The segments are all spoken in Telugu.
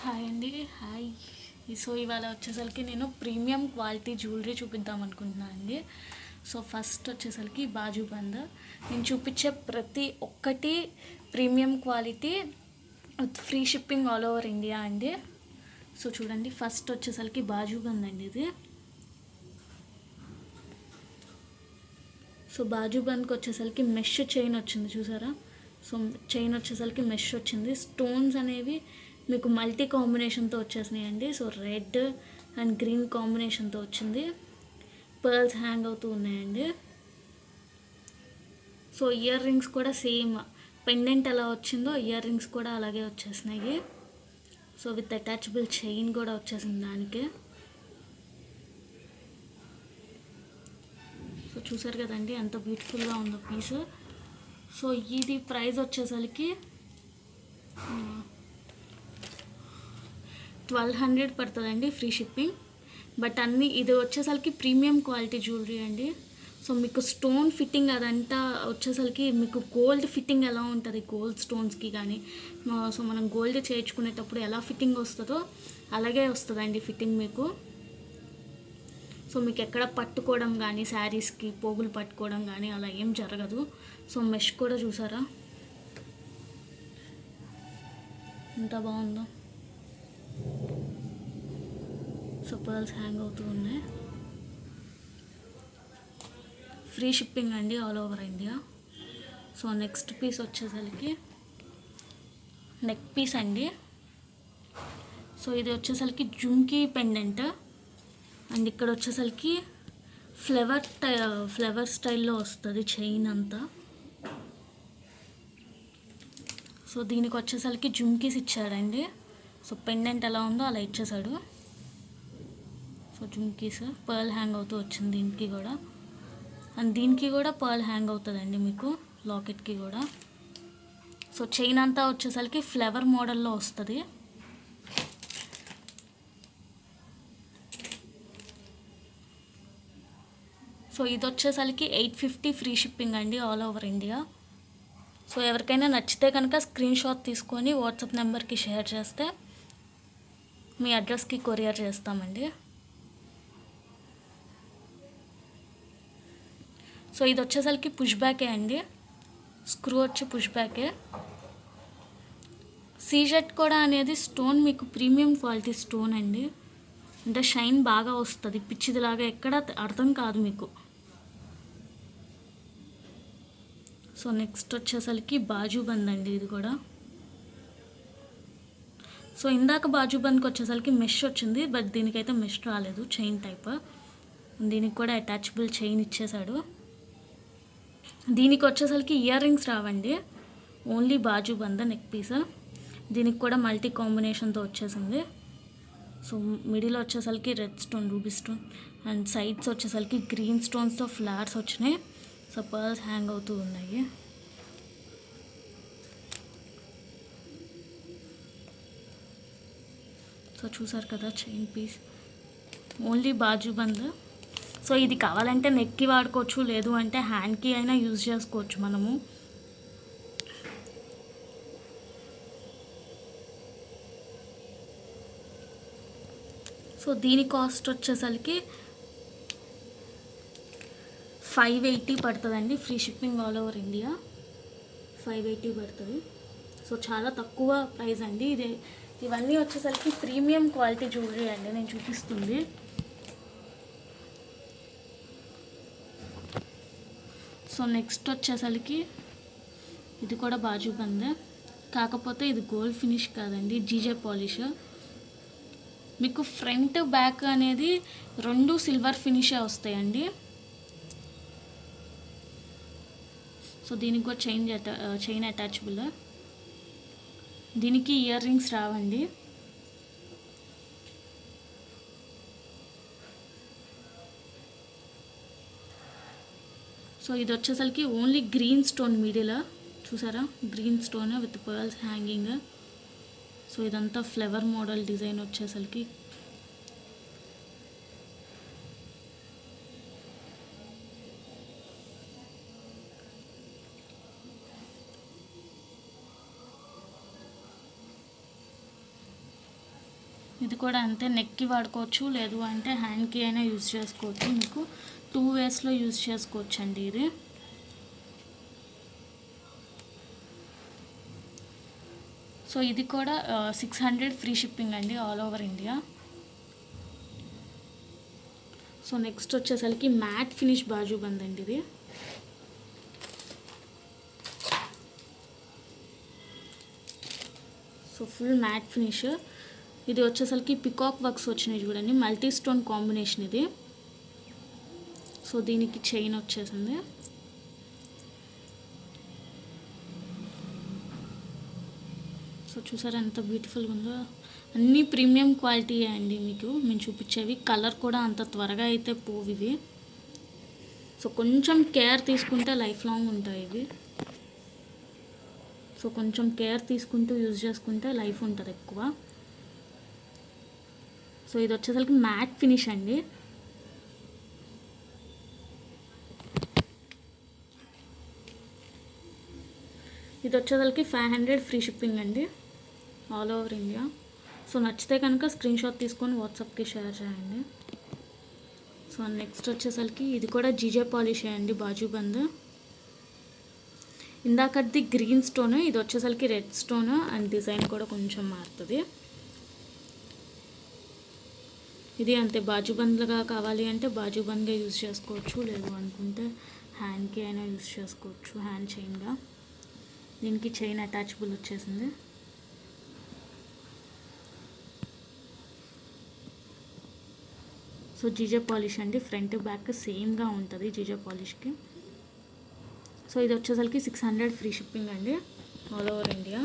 హాయ్ అండి. హాయ్. సో ఇవాళ వచ్చేసరికి నేను ప్రీమియం క్వాలిటీ జ్యువెలరీ చూపిద్దాం అనుకుంటున్నాను అండి. సో ఫస్ట్ వచ్చేసరికి బాజు బంద్. నేను చూపించే ప్రతి ఒక్కటి premium quality with free shipping all over India అండి. సో చూడండి, ఫస్ట్ వచ్చేసరికి బాజు బంద్ అండి ఇది. సో బాజు బంద్కి వచ్చేసరికి మెష్ చైన్ వచ్చింది చూసారా. సో చైన్ వచ్చేసరికి మెష్ వచ్చింది. స్టోన్స్ అనేవి మీకు మల్టీ కాంబినేషన్తో వచ్చేసినాయండి. సో రెడ్ అండ్ గ్రీన్ కాంబినేషన్తో వచ్చింది. పర్ల్స్ హ్యాంగ్ అవుతూ ఉన్నాయండి. సో ఇయర్ రింగ్స్ కూడా సేమ్ పెండెంట్ ఎలా వచ్చిందో ఇయర్ రింగ్స్ కూడా అలాగే వచ్చేసినాయి. సో విత్ అటాచబుల్ చైన్ కూడా వచ్చేసింది దానికి. సో చూసారు కదండి ఎంత బ్యూటిఫుల్గా ఉందో పీస్. సో ఇది ప్రైస్ వచ్చేసరికి 1200 పడుతుందండి ఫ్రీ షిప్పింగ్. బట్ అన్నీ ఇది వచ్చేసరికి ప్రీమియం క్వాలిటీ జ్యువెలరీ అండి. సో మీకు స్టోన్ ఫిట్టింగ్ అదంతా వచ్చేసరికి మీకు గోల్డ్ ఫిట్టింగ్ ఎలా ఉంటుంది గోల్డ్ స్టోన్స్కి కానీ, సో మనం గోల్డ్ చేయించుకునేటప్పుడు ఎలా ఫిట్టింగ్ వస్తుందో అలాగే వస్తుందండి ఫిట్టింగ్ మీకు. సో మీకు ఎక్కడ పట్టుకోవడం కానీ శారీస్కి పోగులు పట్టుకోవడం కానీ అలా ఏం జరగదు. సో మెష్ కూడా చూసారా ఎంత బాగుందో. సో పర్ల్స్ హ్యాంగ్ అవుతూ ఉన్నాయి. ఫ్రీ షిప్పింగ్ అండి all over India. So next piece వచ్చేసరికి నెక్ పీస్ అండి. సో ఇది వచ్చేసరికి జుమ్కీ పెండెంట్ అండ్ ఇక్కడ వచ్చేసరికి ఫ్లవర్ స్టైల్లో వస్తుంది చైన్ అంతా. సో దీనికి వచ్చేసరికి జుమ్కీస్ ఇచ్చాడండి. సో పెండెంట్ ఎలా ఉందో అలా ఇచ్చేసాడు. సో జుమ్కీస్ పర్ల్ హ్యాంగ్ అవుతూ వచ్చింది దీనికి కూడా. అండ్ దీనికి కూడా పర్ల్ హ్యాంగ్ అవుతుందండి మీకు లాకెట్కి కూడా. సో చైన్ అంతా వచ్చేసరికి ఫ్లవర్ మోడల్లో వస్తుంది. సో ఇది వచ్చేసరికి 850 ఫ్రీ షిప్పింగ్ అండి ఆల్ ఓవర్ ఇండియా. సో ఎవరికైనా నచ్చితే కనుక స్క్రీన్ షాట్ తీసుకొని వాట్సాప్ నెంబర్కి షేర్ చేస్తే మీ అడ్రస్కి కొరియర్ చేస్తామండి. సో ఇది వచ్చేసరికి పుష్ బ్యాకే అండి, స్క్రూ వచ్చి పుష్ బ్యాకే. సీజెట్ కూడా అనేది స్టోన్ మీకు ప్రీమియం క్వాలిటీ స్టోన్ అండి. అంటే షైన్ బాగా వస్తుంది, పిచ్చిదిలాగా ఎక్కడ అర్థం కాదు మీకు. సో నెక్స్ట్ వచ్చేసరికి బాజు బంద్ అండి ఇది కూడా. సో ఇందాక బాజు బంద్కి వచ్చేసరికి మెష్ వచ్చింది, బట్ దీనికైతే మెష్ రాలేదు, చైన్ టైప్. దీనికి కూడా అటాచబుల్ చైన్ ఇచ్చేసాడు. దీనికి వచ్చేసరికి ఇయర్ రింగ్స్ రావండి, ఓన్లీ బాజు బంద్ నెక్ పీస్. దీనికి కూడా మల్టీ కాంబినేషన్తో వచ్చేసింది. సో మిడిల్ వచ్చేసరికి red stone ruby stone and sides వచ్చేసరికి గ్రీన్ స్టోన్స్తో ఫ్లవర్స్ వచ్చినాయి. సో పర్ల్స్ హ్యాంగ్ అవుతూ ఉన్నాయి. సో చూసారు కదా చైన్ పీస్ ఓన్లీ బాజు బంద్. సో ఇది కావాలంటే నెక్కి వాడుకోవచ్చు, లేదు అంటే హ్యాండ్కి అయినా యూజ్ చేసుకోవచ్చు మనము. సో దీని కాస్ట్ వచ్చేసరికి 580 పడుతుందండి free shipping all over India. 580 పడుతుంది. సో చాలా తక్కువ ప్రైస్ అండి ఇది. ఇవన్నీ వచ్చేసరికి ప్రీమియం క్వాలిటీ జ్యువెలరీ అండి నేను చూపిస్తుంది. సో నెక్స్ట్ వచ్చేసరికి ఇది కూడా బాజు బందే, కాకపోతే ఇది గోల్డ్ ఫినిష్ కాదండి, జీజే పాలిష్. మీకు ఫ్రంట్ బ్యాక్ అనేది రెండు సిల్వర్ ఫినిషే వస్తాయండి. సో దీనికి కూడా చైన్ అటాచబుల్. దీనికి ఇయర్ రింగ్స్ రావండి. సో ఇది వచ్చేసరికి ఓన్లీ గ్రీన్ స్టోన్ మిడిల్ చూసారా, green stone with pearls hanging. So ఇదంతా ఫ్లవర్ మోడల్ డిజైన్ వచ్చేసరికి. ఇది కూడా అంతే, నెక్కి వాడుకోవచ్చు, లేదు అంటే హ్యాండ్కి అయినా యూజ్ చేసుకోవచ్చు. మీకు 2 వేస్లో యూజ్ చేసుకోవచ్చు అండి ఇది. సో ఇది కూడా 600 ఫ్రీ షిప్పింగ్ అండి, all over India. So next వచ్చేసరికి మ్యాట్ ఫినిష్ బాజుబంద్ అండి ఇది. So full matte finish. ఇది వచ్చేసరికి పికాక్ వర్క్స్ వచ్చినాయి చూడండి, మల్టీ స్టోన్ కాంబినేషన్ ఇది. సో దీనికి చైన్ వచ్చేసింది. సో చూసారా ఎంత బ్యూటిఫుల్గా ఉందో. అన్నీ ప్రీమియం క్వాలిటీ అండి మీకు మేము చూపించేవి. కలర్ కూడా అంత త్వరగా అయితే పోవు ఇవి. సో కొంచెం కేర్ తీసుకుంటే లైఫ్ లాంగ్ ఉంటాయి ఇవి. సో కొంచెం కేర్ తీసుకుంటూ యూజ్ చేసుకుంటే లైఫ్ ఉంటుంది ఎక్కువ. సో ఇది వచ్చేసరికి మ్యాట్ ఫినిష్ అండి. ఇది వచ్చేసరికి 500 ఫ్రీ షిప్పింగ్ అండి, ఆల్ ఓవర్ ఇండియా. సో నచ్చితే కనుక స్క్రీన్ షాట్ తీసుకొని వాట్సాప్కి షేర్ చేయండి. సో నెక్స్ట్ వచ్చేసరికి ఇది కూడా జీజే పాలిష్ అండి, బాజుబంద్. ఇందాకది గ్రీన్ స్టోన్, ఇది వచ్చేసరికి రెడ్ స్టోన్ అండ్ డిజైన్ కూడా కొంచెం మారుతుంది. ఇది అంతే, బాజుబంద్లుగా కావాలి అంటే బాజుబంద్గా యూజ్ చేసుకోవచ్చు, లేదు అనుకుంటే హ్యాండ్కి అయినా యూజ్ చేసుకోవచ్చు, హ్యాండ్ చైన్గా. దీనికి చైన్ అటాచబుల్ వచ్చేసింది. సో జీజే పాలిష్ అండి, ఫ్రంట్ బ్యాక్ సేమ్గా ఉంటుంది జీజే పాలిష్కి. సో ఇది వచ్చేసరికి 600 ఫ్రీ షిప్పింగ్ అండి, all over India.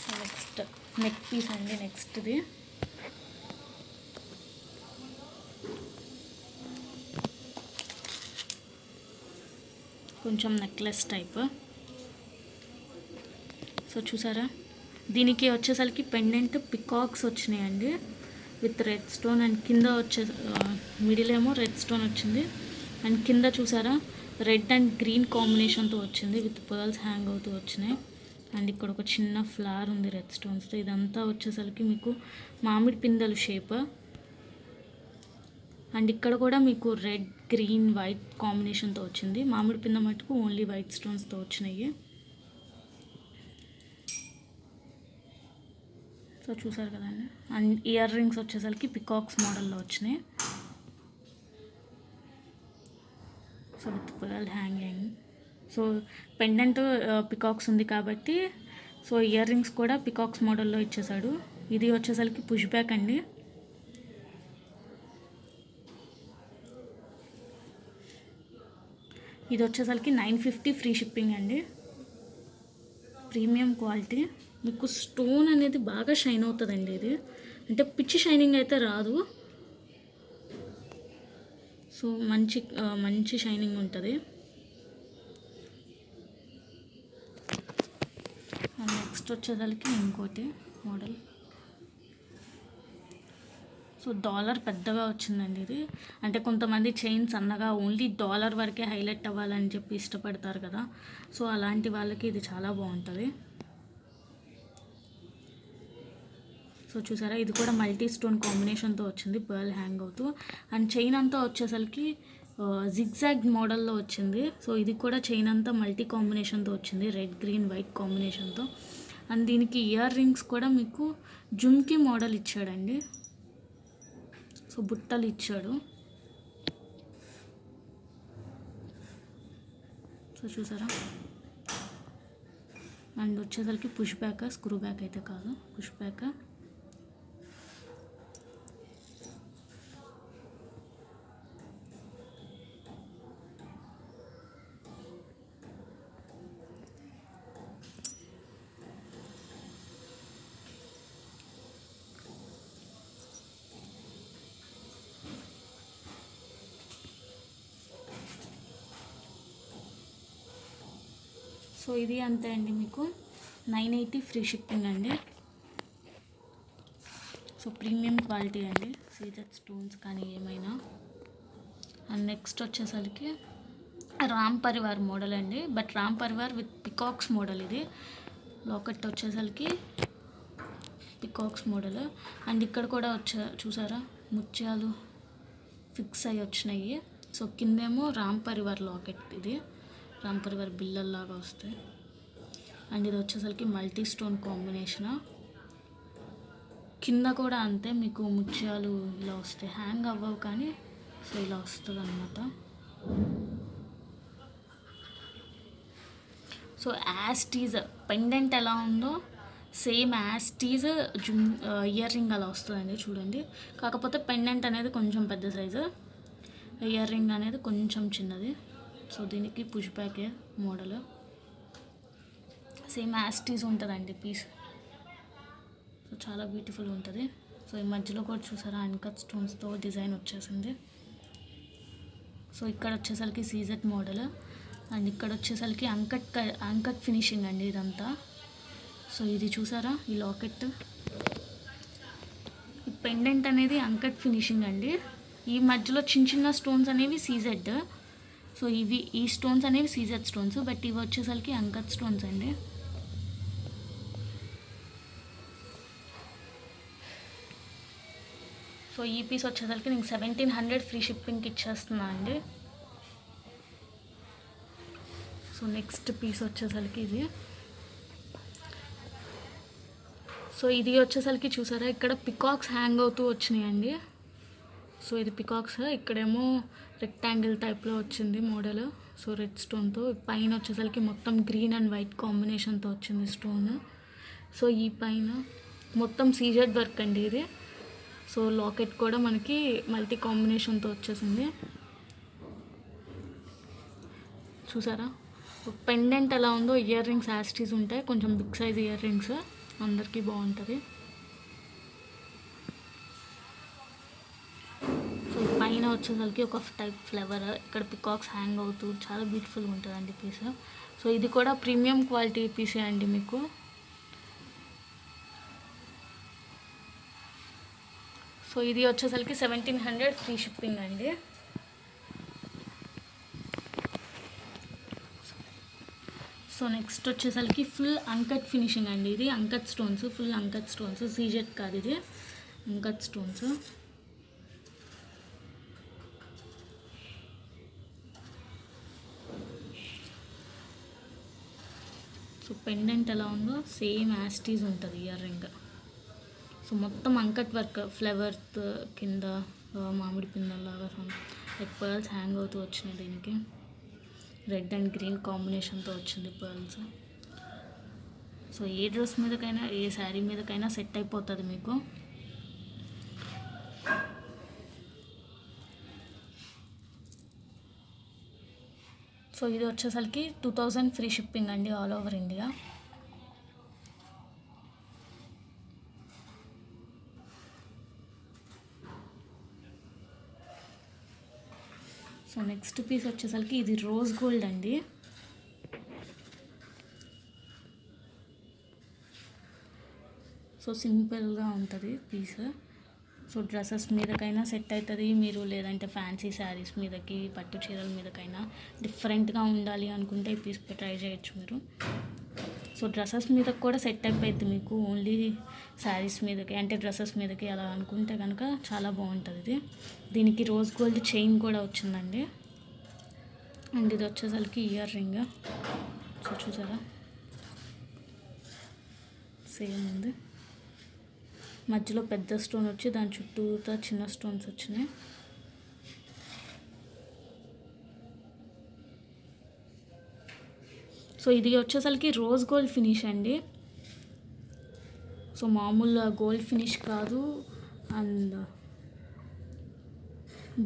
So next neck piece అండి, నెక్స్ట్ది. కొంచెం నెక్లెస్ టైప్. సో చూసారా, దీనికి వచ్చేసరికి పెండెంట్ పికాక్స్ వచ్చినాయండి విత్ రెడ్ స్టోన్ అండ్ కింద వచ్చే మిడిల్ ఏమో రెడ్ స్టోన్ వచ్చింది అండ్ కింద చూసారా రెడ్ అండ్ గ్రీన్ కాంబినేషన్తో వచ్చింది విత్ పర్ల్స్ హ్యాంగ్ అవుతూ వచ్చినాయి. అండ్ ఇక్కడ ఒక చిన్న ఫ్లవర్ ఉంది రెడ్ స్టోన్స్తో. ఇదంతా వచ్చేసరికి మీకు మామిడి పిందెలు షేప్. అండ్ ఇక్కడ కూడా మీకు రెడ్ గ్రీన్ వైట్ కాంబినేషన్తో వచ్చింది. మామిడి పింద మటుకు ఓన్లీ వైట్ స్టోన్స్తో వచ్చినాయి. సో చూసారు కదండి. అండ్ ఇయర్ రింగ్స్ వచ్చేసరికి పికాక్స్ మోడల్లో వచ్చినాయి. So with pearl hanging. So pendant peacocks ఉంది కాబట్టి సో ఇయర్ రింగ్స్ కూడా పికాక్స్ మోడల్లో ఇచ్చేసాడు. ఇది వచ్చేసరికి పుష్ బ్యాక్ అండి. ఇది వచ్చేసరికి 950 ఫ్రీ షిప్పింగ్ అండి, ప్రీమియం క్వాలిటీ. మీకు స్టోన్ అనేది బాగా షైన్ అవుతుందండి. ఇది అంటే పిచ్చి షైనింగ్ అయితే రాదు. సో మంచి షైనింగ్ ఉంటుంది. నెక్స్ట్ వచ్చేసరికి ఇంకోటి మోడల్. సో డాలర్ పెద్దగా వచ్చిందండి ఇది. అంటే కొంతమంది చైన్ సన్నగా ఓన్లీ డాలర్ వరకే హైలైట్ అవ్వాలని చెప్పి ఇష్టపడతారు కదా. సో అలాంటి వాళ్ళకి ఇది చాలా బాగుంటుంది. సో చూసారా, ఇది కూడా మల్టీ స్టోన్ కాంబినేషన్తో వచ్చింది పర్ల్ హ్యాంగ్ అవుతూ. అండ్ చైన్ అంతా వచ్చేసరికి జిగ్జాగ్ మోడల్లో వచ్చింది. సో ఇది కూడా చైన్ అంతా మల్టీ కాంబినేషన్తో వచ్చింది, రెడ్ గ్రీన్ వైట్ కాంబినేషన్తో. అండ్ దీనికి ఇయర్ రింగ్స్ కూడా మీకు జుమ్కీ మోడల్ ఇచ్చాడండి. సో బుట్టలు ఇచ్చాడు. సో చూసారా. అండ్ వచ్చేసరికి పుష్ బ్యాక్, స్క్రూ బ్యాక్ అయితే కాదు, పుష్ బ్యాక్. సో ఇది అంతే అండి, మీకు 980 ఫ్రీ షిప్పింగ్ అండి. సో ప్రీమియం క్వాలిటీ అండి, సీజెడ్ స్టోన్స్ కానీ ఏమైనా. అండ్ నెక్స్ట్ వచ్చేసరికి రామ్ పరివార్ మోడల్ అండి, but Ram Parivar with peacocks model. ఇది లాకెట్ వచ్చేసరికి పికాక్స్ మోడల్. అండ్ ఇక్కడ కూడా చూసారా ముత్యాలు ఫిక్స్ అయ్యి వచ్చినాయి. సో కిందేమో రామ్ పరివార్ లాకెట్, ఇది రామ్ పరివార్ బిల్లల్లాగా వస్తాయి. అండ్ ఇది వచ్చేసరికి మల్టీ స్టోన్ కాంబినేషన్. కింద కూడా అంతే, మీకు ముత్యాలు ఇలా వస్తాయి, హ్యాంగ్ అవ్వవు కానీ సో ఇలా వస్తుంది అన్నమాట. సో యాజ్ టీజ్ పెండెంట్ ఎలా ఉందో same as these earring అలా వస్తుందండి, చూడండి. కాకపోతే పెండెంట్ అనేది కొంచెం పెద్ద సైజు, ఇయర్ రింగ్ అనేది కొంచెం చిన్నది. సో దీనికి push back model same as these ఉంటుందండి పీస్. సో చాలా బ్యూటిఫుల్ ఉంటుంది. సో ఈ మధ్యలో కూడా చూసారా అన్కట్ స్టోన్స్తో డిజైన్ వచ్చేసింది. సో ఇక్కడ వచ్చేసరికి సీజెట్ మోడల్. అండ్ ఇక్కడ వచ్చేసరికి అంకట్ ఫినిషింగ్ అండి ఇదంతా. సో ఇది చూసారా ఈ లాకెట్, ఈ పెండెంట్ అనేది అంకట్ ఫినిషింగ్ అండి. ఈ మధ్యలో చిన్న చిన్న స్టోన్స్ అనేవి సీజెడ్. సో ఈ స్టోన్స్ అనేవి సీజెడ్ స్టోన్స్, బట్ ఇవి వచ్చేసరికి అంకట్ స్టోన్స్ అండి. సో ఈ పీస్ వచ్చేసరికి నేను 1700 ఫ్రీ షిప్పింగ్కి ఇచ్చేస్తున్నా అండి. సో నెక్స్ట్ పీస్ వచ్చేసరికి ఇది. సో ఇది వచ్చేసరికి చూసారా ఇక్కడ పికాక్స్ హ్యాంగ్ అవుతూ వచ్చినాయండి. సో ఇది పికాక్స్, ఇక్కడేమో రెక్టాంగిల్ టైప్లో వచ్చింది మోడల్. సో రెడ్ స్టోన్తో, పైన వచ్చేసరికి మొత్తం గ్రీన్ అండ్ వైట్ కాంబినేషన్తో వచ్చింది స్టోన్. సో ఈ పైన మొత్తం సీజెడ్ వర్క్ అండి ఇది. సో లాకెట్ కూడా మనకి మల్టీ కాంబినేషన్తో వచ్చేసింది, చూసారా. పెండెంట్ ఎలా ఉందో ఇయర్ రింగ్స్ యాస్టీస్ ఉంటాయి, కొంచెం బిగ్ సైజ్ ఇయర్ రింగ్స్, అందరికీ బాగుంటుంది. సో పైన వచ్చేసరికి ఒక టైప్ ఫ్లవర్, ఇక్కడ పికాక్స్ హ్యాంగ్ అవుతూ చాలా బ్యూటిఫుల్గా ఉంటుందండి పీస్. సో ఇది కూడా ప్రీమియం క్వాలిటీ పీసే అండి మీకు. సో ఇది వచ్చేసరికి 1700 ఫ్రీ షిప్పింగ్ అండి. సో నెక్స్ట్ వచ్చేసరికి ఫుల్ అంకట్ ఫినిషింగ్ అండి. ఇది uncut stones, full uncut stones, C Z కాదు ఇది, అంకట్ స్టోన్స్. సో పెండెంట్ ఎలా ఉందో సేమ్ యాస్టీస్ ఉంటుంది ఇయర్ రింగ్. సో మొత్తం అంకట్ వర్క్, ఫ్లవర్ కింద మామిడి పిందల్లాగా లైక్ పర్ల్స్ హ్యాంగ్ అవుతూ వచ్చినాయి. దీనికి రెడ్ అండ్ గ్రీన్ కాంబినేషన్తో వచ్చింది పర్ల్స్. సో ఏ డ్రెస్ మీదకైనా ఏ శారీ మీదకైనా సెట్ అయిపోతుంది మీకు. సో ఇది వచ్చేసరికి 2000 ఫ్రీ షిప్పింగ్ అండి all over India. So next piece వచ్చేసరికి ఇది రోజ్ గోల్డ్ అండి. సో సింపుల్గా ఉంటుంది పీస్. సో డ్రెస్సెస్ మీదకైనా సెట్ అవుతుంది మీరు, లేదంటే ఫ్యాన్సీ శారీస్ మీదకి, పట్టు చీరల మీదకైనా డిఫరెంట్గా ఉండాలి అనుకుంటే ఈ పీస్ ట్రై చేయొచ్చు మీరు. సో డ్రెస్సెస్ మీదకి కూడా సెట్ అయిపోయింది మీకు, ఓన్లీ శారీస్ మీదకి అంటే డ్రెస్సెస్ మీదకి అలా అనుకుంటే కనుక చాలా బాగుంటుంది ఇది. దీనికి రోజ్ గోల్డ్ చైన్ కూడా వచ్చిందండి. అండ్ ఇది వచ్చేసరికి ఇయర్ రింగ్. సో చూసారా సేమ్ ఉంది, మధ్యలో పెద్ద స్టోన్ వచ్చి దాని చుట్టూతో చిన్న స్టోన్స్ వచ్చినాయి. సో ఇది వచ్చేసరికి రోజ్ గోల్డ్ ఫినిష్ అండి. సో మామూలు గోల్డ్ ఫినిష్ కాదు, అండ్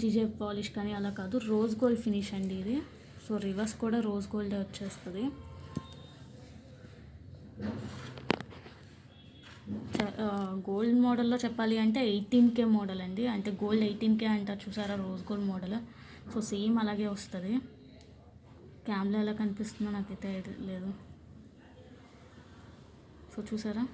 జిజే పాలిష్ కానీ అలా కాదు, రోజ్ గోల్డ్ ఫినిష్ అండి ఇది. సో రివర్స్ కూడా రోజ్ గోల్డే వచ్చేస్తుంది. గోల్డ్ మోడల్లో చెప్పాలి అంటే 18K మోడల్ అండి, అంటే గోల్డ్ 18K అంటారు చూసారా rose gold model. So same అలాగే వస్తుంది. క్యామ్లో ఎలా కనిపిస్తుందో నాకైతే లేదు. సో చూసారా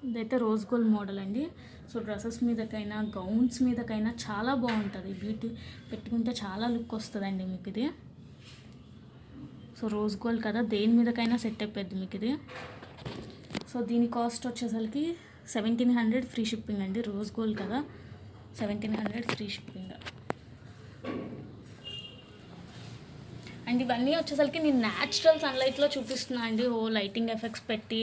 ఇదైతే రోజ్ గోల్డ్ మోడల్ అండి. సో డ్రెస్సెస్ మీదకైనా గౌన్స్ మీదకైనా చాలా బాగుంటుంది. బ్యూటీ పెట్టుకుంటే చాలా లుక్ వస్తుందండి మీకు ఇది. సో రోజ్ గోల్డ్ కదా, దేని మీదకైనా సెట్ అయిపోద్ది మీకు ఇది. సో దీని కాస్ట్ వచ్చేసరికి 1700 ఫ్రీ షిప్పింగ్ అండి. రోజ్ గోల్డ్ కదా, 1700 ఫ్రీ షిప్పింగ్. అండ్ ఇవన్నీ వచ్చేసరికి నేను న్యాచురల్ సన్లైట్లో చూపిస్తున్నాను అండి. లైటింగ్ ఎఫెక్ట్స్ పెట్టి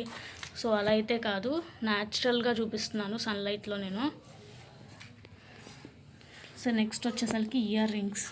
సో అలా అయితే కాదు, న్యాచురల్గా చూపిస్తున్నాను సన్లైట్లో నేను. సో నెక్స్ట్ వచ్చేసరికి ఇయర్ రింగ్స్.